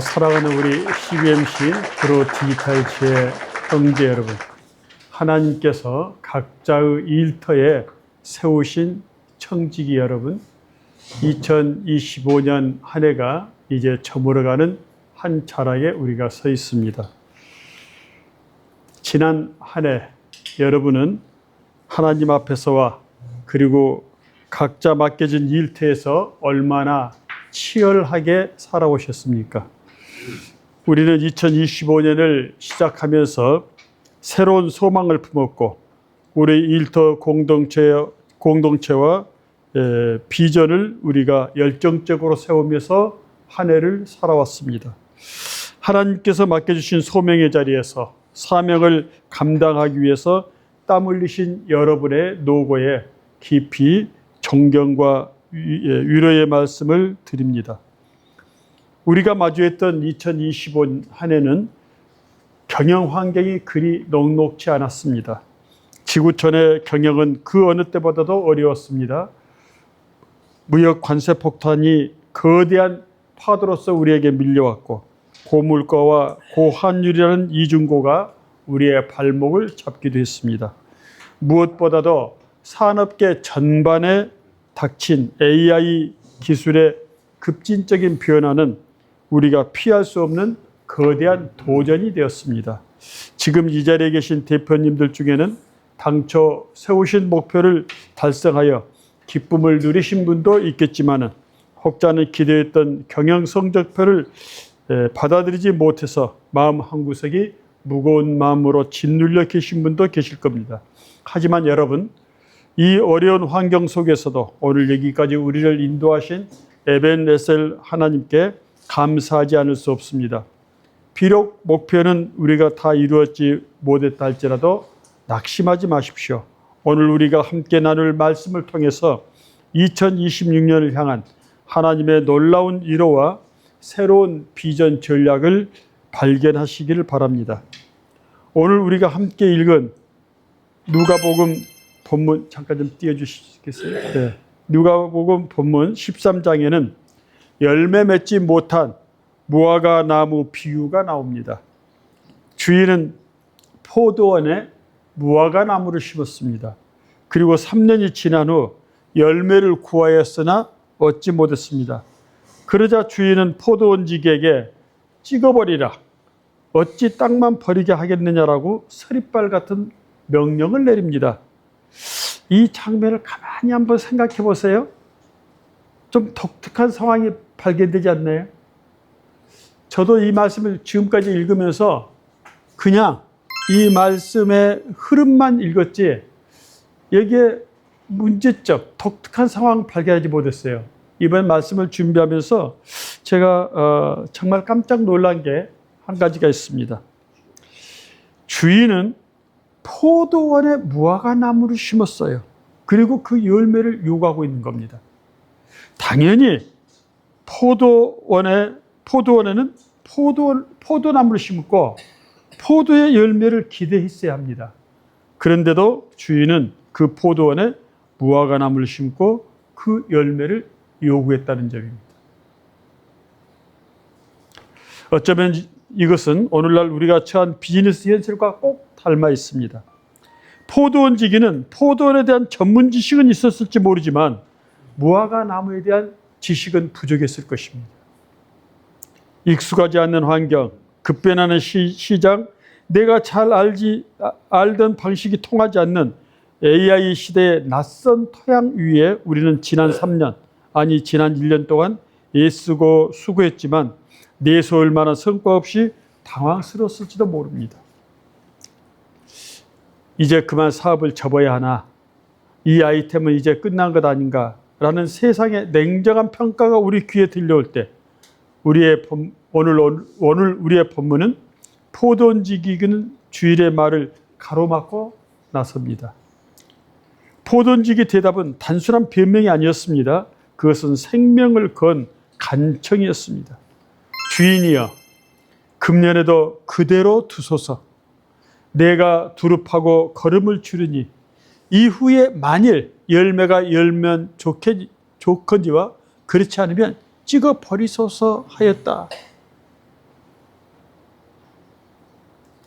사랑하는 우리 CBMC 프로 디지털지의 형제 여러분, 하나님께서 각자의 일터에 세우신 청지기 여러분, 2025년 한 해가 이제 저물어가는 한 자락에 우리가 서 있습니다. 지난 한 해 여러분은 하나님 앞에서와 그리고 각자 맡겨진 일터에서 얼마나 치열하게 살아오셨습니까? 우리는 2025년을 시작하면서 새로운 소망을 품었고 우리 일터 공동체와 비전을 우리가 열정적으로 세우면서 한 해를 살아왔습니다. 하나님께서 맡겨주신 소명의 자리에서 사명을 감당하기 위해서 땀 흘리신 여러분의 노고에 깊이 존경과 위로의 말씀을 드립니다. 우리가 마주했던 2025 한 해는 경영 환경이 그리 녹록지 않았습니다. 지구촌의 경영은 그 어느 때보다도 어려웠습니다. 무역 관세 폭탄이 거대한 파도로서 우리에게 밀려왔고 고물가와 고환율이라는 이중고가 우리의 발목을 잡기도 했습니다. 무엇보다도 산업계 전반에 닥친 AI 기술의 급진적인 변화는 우리가 피할 수 없는 거대한 도전이 되었습니다. 지금 이 자리에 계신 대표님들 중에는 당초 세우신 목표를 달성하여 기쁨을 누리신 분도 있겠지만 혹자는 기대했던 경영 성적표를 받아들이지 못해서 마음 한구석이 무거운 마음으로 짓눌려 계신 분도 계실 겁니다. 하지만 여러분, 이 어려운 환경 속에서도 오늘 여기까지 우리를 인도하신 에벤에셀 하나님께 감사하지 않을 수 없습니다. 비록 목표는 우리가 다 이루었지 못했다 할지라도 낙심하지 마십시오. 오늘 우리가 함께 나눌 말씀을 통해서 2026년을 향한 하나님의 놀라운 위로와 새로운 비전 전략을 발견하시기를 바랍니다. 오늘 우리가 함께 읽은 누가복음 본문 잠깐 좀 띄워주시겠어요? 네. 누가복음 본문 13장에는 열매 맺지 못한 무화과 나무 비유가 나옵니다. 주인은 포도원에 무화과 나무를 심었습니다. 그리고 3년이 지난 후 열매를 구하였으나 얻지 못했습니다. 그러자 주인은 포도원지기에게 찍어버리라. 어찌 땅만 버리게 하겠느냐라고 서리빨 같은 명령을 내립니다. 이 장면을 가만히 한번 생각해 보세요. 좀 독특한 상황이 발견되지 않나요? 저도 이 말씀을 지금까지 읽으면서 그냥 이 말씀의 흐름만 읽었지 여기에 문제점, 독특한 상황 발견하지 못했어요. 이번 말씀을 준비하면서 제가 정말 깜짝 놀란 게 한 가지가 있습니다. 주인은 포도원에 무화과 나무를 심었어요. 그리고 그 열매를 요구하고 있는 겁니다. 당연히 포도원에는 포도나무를 심고 포도의 열매를 기대했어야 합니다. 그런데도 주인은 그 포도원에 무화과 나무를 심고 그 열매를 요구했다는 점입니다. 어쩌면 이것은 오늘날 우리가 처한 비즈니스 현실과 꼭 닮아 있습니다. 포도원지기는 포도원에 대한 전문 지식은 있었을지 모르지만 무화과 나무에 대한 지식은 부족했을 것입니다. 익숙하지 않는 환경, 급변하는 시장, 내가 잘 알던 방식이 통하지 않는 AI 시대의 낯선 토양 위에 우리는 지난 3년, 아니 지난 1년 동안 애쓰고 수고했지만 내세울 만한 성과 없이 당황스러웠을지도 모릅니다. 이제 그만 사업을 접어야 하나? 이 아이템은 이제 끝난 것 아닌가? 라는 세상의 냉정한 평가가 우리 귀에 들려올 때 오늘 우리의 본문은 포도원지기는 주일의 말을 가로막고 나섭니다. 포도원지기 대답은 단순한 변명이 아니었습니다. 그것은 생명을 건 간청이었습니다. 주인이여, 금년에도 그대로 두소서. 내가 두릅하고 걸음을 주르니 이후에 만일 열매가 열면 좋건지와 그렇지 않으면 찍어 버리소서 하였다.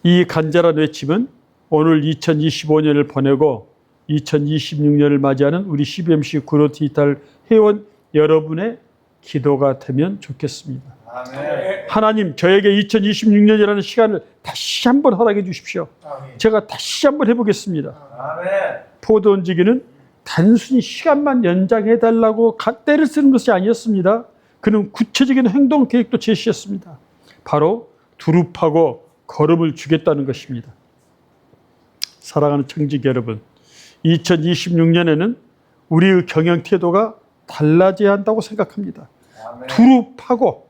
이 간절한 외침은 오늘 2025년을 보내고 2026년을 맞이하는 우리 CBMC 구로 디지털 회원 여러분의 기도가 되면 좋겠습니다. 아멘. 하나님, 저에게 2026년이라는 시간을 다시 한번 허락해 주십시오. 아멘. 제가 다시 한번 해보겠습니다. 아멘. 포도 얹기는 단순히 시간만 연장해 달라고 때를 쓰는 것이 아니었습니다. 그는 구체적인 행동 계획도 제시했습니다. 바로 두릅하고 거름을 주겠다는 것입니다. 사랑하는 청지기 여러분, 2026년에는 우리의 경영 태도가 달라져야 한다고 생각합니다. 아멘. 두릅하고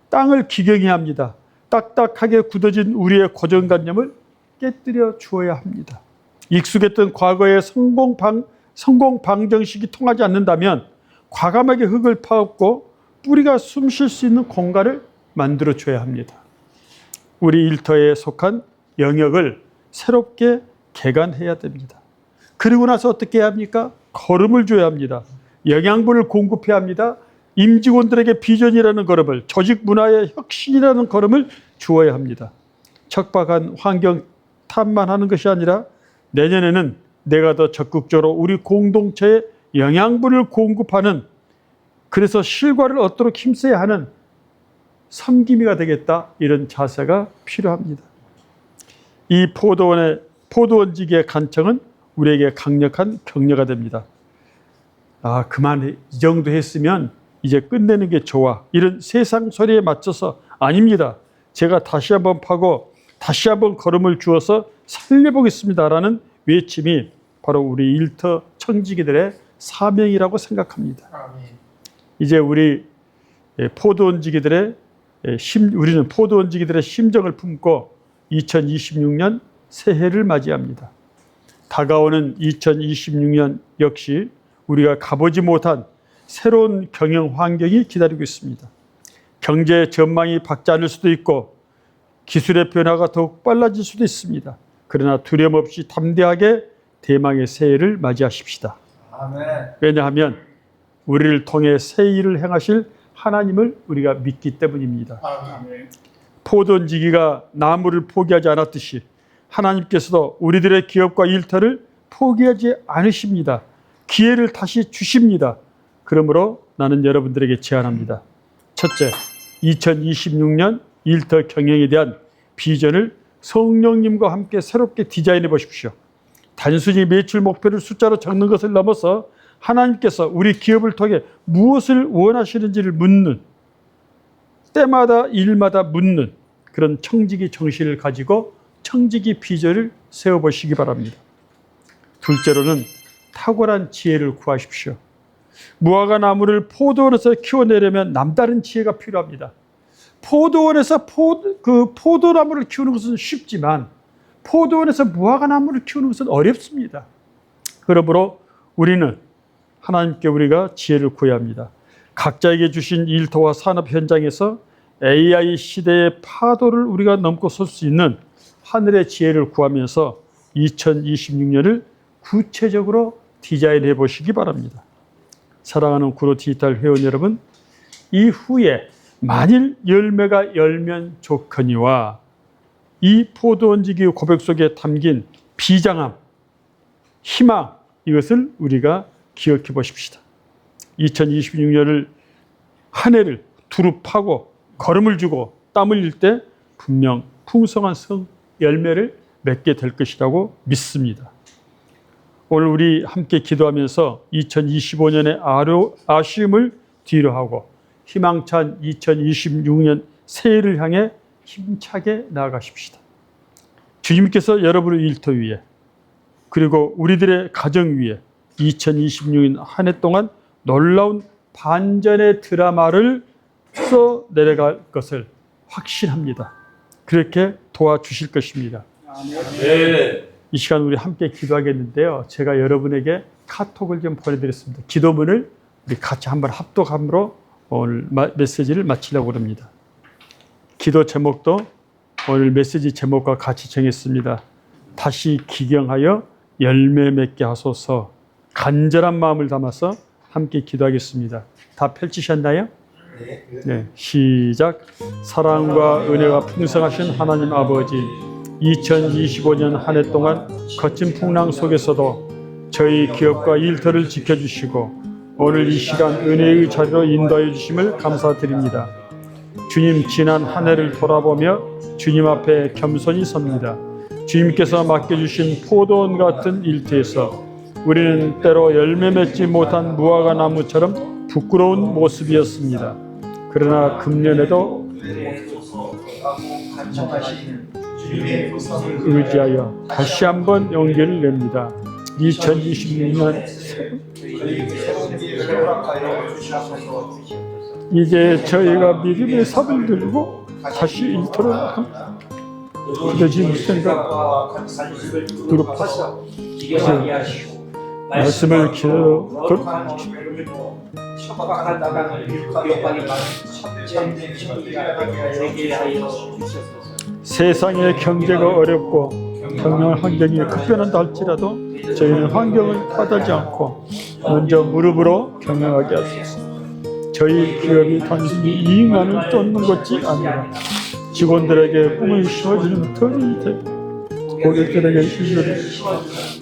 땅을 기경해야 합니다. 딱딱하게 굳어진 우리의 고정관념을 깨뜨려 주어야 합니다. 익숙했던 과거의 성공 방정식이 통하지 않는다면 과감하게 흙을 파엎고 뿌리가 숨 쉴 수 있는 공간을 만들어 줘야 합니다. 우리 일터에 속한 영역을 새롭게 개간해야 됩니다. 그리고 나서 어떻게 해야 합니까? 거름을 줘야 합니다. 영양분을 공급해야 합니다. 임직원들에게 비전이라는 걸음을, 조직 문화의 혁신이라는 걸음을 주어야 합니다. 척박한 환경 탓만 하는 것이 아니라 내년에는 내가 더 적극적으로 우리 공동체에 영양분을 공급하는, 그래서 실과를 얻도록 힘써야 하는 섬김이가 되겠다, 이런 자세가 필요합니다. 이 포도원지기의 간청은 우리에게 강력한 격려가 됩니다. 아, 그만해, 이 정도 했으면 이제 끝내는 게 좋아, 이런 세상 소리에 맞춰서 아닙니다. 제가 다시 한번 파고 다시 한번 걸음을 주어서 살려보겠습니다라는 외침이 바로 우리 일터 청지기들의 사명이라고 생각합니다. 아멘. 이제 우리 우리는 포도원지기들의 심정을 품고 2026년 새해를 맞이합니다. 다가오는 2026년 역시 우리가 가보지 못한 새로운 경영 환경이 기다리고 있습니다. 경제 전망이 밝지 않을 수도 있고 기술의 변화가 더욱 빨라질 수도 있습니다. 그러나 두려움 없이 담대하게 대망의 새해를 맞이하십시다. 아멘. 왜냐하면 우리를 통해 새 일을 행하실 하나님을 우리가 믿기 때문입니다. 아멘. 포도원지기가 나무를 포기하지 않았듯이 하나님께서도 우리들의 기업과 일터를 포기하지 않으십니다. 기회를 다시 주십니다. 그러므로 나는 여러분들에게 제안합니다. 첫째, 2026년 일터 경영에 대한 비전을 성령님과 함께 새롭게 디자인해 보십시오. 단순히 매출 목표를 숫자로 적는 것을 넘어서 하나님께서 우리 기업을 통해 무엇을 원하시는지를 묻는, 때마다 일마다 묻는 그런 청지기 정신을 가지고 청지기 비전을 세워보시기 바랍니다. 둘째로는 탁월한 지혜를 구하십시오. 무화과 나무를 포도원에서 키워내려면 남다른 지혜가 필요합니다. 포도원에서 포도나무를 키우는 것은 쉽지만 포도원에서 무화과 나무를 키우는 것은 어렵습니다. 그러므로 우리는 하나님께 우리가 지혜를 구해야 합니다. 각자에게 주신 일터와 산업 현장에서 AI 시대의 파도를 우리가 넘고 설 수 있는 하늘의 지혜를 구하면서 2026년을 구체적으로 디자인해 보시기 바랍니다. 사랑하는 구로 디지털 회원 여러분, 이후에 만일 열매가 열면 좋거니와 이 포도원지기 고백 속에 담긴 비장함, 희망, 이것을 우리가 기억해 보십시다. 2026년을 한 해를 두릅하고 걸음을 주고 땀 흘릴 때 분명 풍성한 열매를 맺게 될 것이라고 믿습니다. 오늘 우리 함께 기도하면서 2025년의 아쉬움을 뒤로 하고 희망찬 2026년 새해를 향해 힘차게 나아가십시다. 주님께서 여러분의 일터 위에 그리고 우리들의 가정 위에 2026년 한 해 동안 놀라운 반전의 드라마를 써 내려갈 것을 확신합니다. 그렇게 도와주실 것입니다. 네. 이 시간 우리 함께 기도하겠는데요. 제가 여러분에게 카톡을 좀 보내드렸습니다. 기도문을 우리 같이 한번 합독함으로 오늘 메시지를 마치려고 합니다. 기도 제목도 오늘 메시지 제목과 같이 정했습니다. 다시 기경하여 열매 맺게 하소서. 간절한 마음을 담아서 함께 기도하겠습니다. 다 펼치셨나요? 네, 시작. 사랑과 은혜가 풍성하신 하나님 아버지, 2025년 한 해 동안 거친 풍랑 속에서도 저희 기업과 일터를 지켜주시고 오늘 이 시간 은혜의 자리로 인도해 주심을 감사드립니다. 주님, 지난 한 해를 돌아보며 주님 앞에 겸손히 섭니다. 주님께서 맡겨주신 포도원 같은 일터에서 우리는 때로 열매 맺지 못한 무화과 나무처럼 부끄러운 모습이었습니다. 그러나 금년에도 의지하여 다시 한번 용기를 냅니다. 2026년 이제 저희가 믿음의 삽을 들고 다시 일터로 굳어진 생각 두렵다. 말씀을 기도 세상의 경제가 어렵고 경영 환경이 급변한다 할지라도 저희는 환경을 탓하지 않고 먼저 무릎으로 경영하게 하소서. 저희 기업이 단순히 이익만을 쫓는 것이 아니라 직원들에게 꿈을 심어주는 터전이 되고 고객들에게 희망의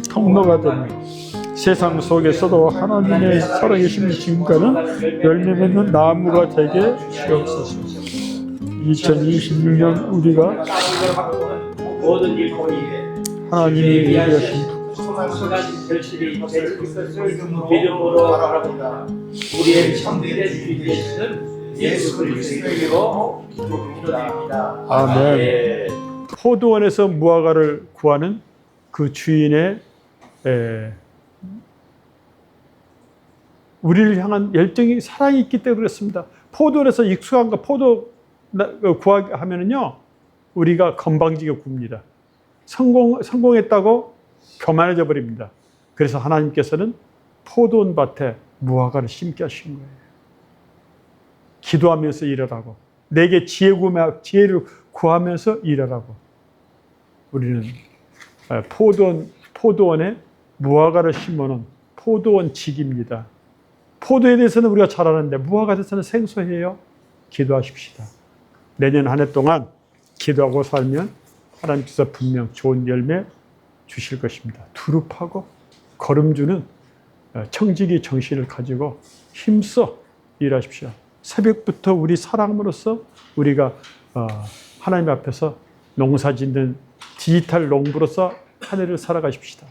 통로가 되는 세상 속에서도 하나님의 살아계신 증거는 열매 맺는 나무가 되게 주옵소서. 2026년 우리가 하나님이 얘기하신 믿음으로 바라보다 우리의 참된 주인 되시는 예수 그리스도의 이름으로 기도드립니다. 아멘. 포도원에서 무화과를 구하는 그 주인의 우리를 향한 열정이 사랑이 있기 때문에 그렇습니다. 포도원에서 익숙한 거 포도 구하게 하면은요 우리가 건방지게 굽니다. 성공했다고 교만해져 버립니다. 그래서 하나님께서는 포도원 밭에 무화과를 심게 하신 거예요. 기도하면서 일하라고, 내게 지혜를 구하면서 일하라고. 우리는 포도원에 무화과를 심어놓은 포도원 직입니다. 포도에 대해서는 우리가 잘 아는데 무화과에 대해서는 생소해요. 기도하십시다. 내년 한 해 동안 기도하고 살면 하나님께서 분명 좋은 열매 주실 것입니다. 두릅하고 걸음주는 청지기 정신을 가지고 힘써 일하십시오. 새벽부터 우리 사람으로서 우리가 하나님 앞에서 농사 짓는 디지털 농부로서 한 해를 살아가십시다.